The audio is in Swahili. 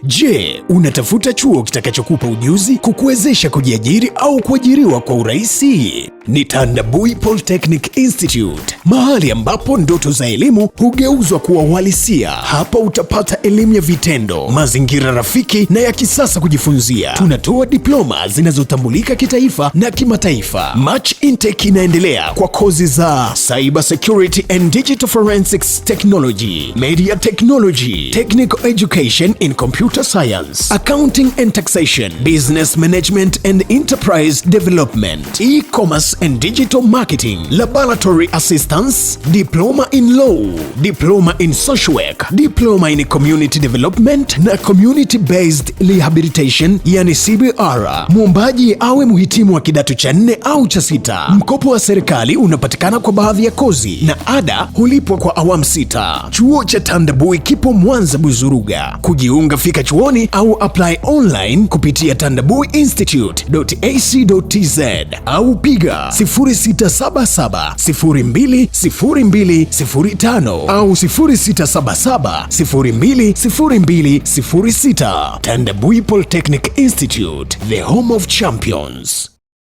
Je, unatafuta chuo kitakachokupa ujuzi kukuwezesha kujiajiri au kuajiriwa kwa urahisi? Ni Tandabui Polytechnic Institute, mahali ambapo ndoto za elimu hugeuzwa kuwa uhalisia. Hapa utapata elimu ya vitendo, mazingira rafiki na ya kisasa kujifunzia. Tunatoa diploma zinazotambulika kitaifa na kimataifa. March intake inaendelea kwa kozi za Cyber Security and Digital Forensics Technology, Media Technology, Technical Education in Computer Science, Accounting and Taxation, Business Management and Enterprise Development, E-commerce and Digital Marketing, Laboratory Assistance, Diploma in Law, Diploma in Social Work, Diploma in Community Development na Community Based Rehabilitation, yani CBR. Muombaji awe muhitimu wa kidato cha 4 au cha 6. Mkopo wa serikali unapatikana kwa baadhi ya kozi na ada hulipwa kwa awamu 6. Chuo cha Tandabui kipo Mwanza Buzuruga. Kujiunga fika chuoni au apply online kupitia tandabuiinstitute.ac.tz au piga 0677020205 au 0677020206. Tandabui Polytechnic Institute, the home of champions.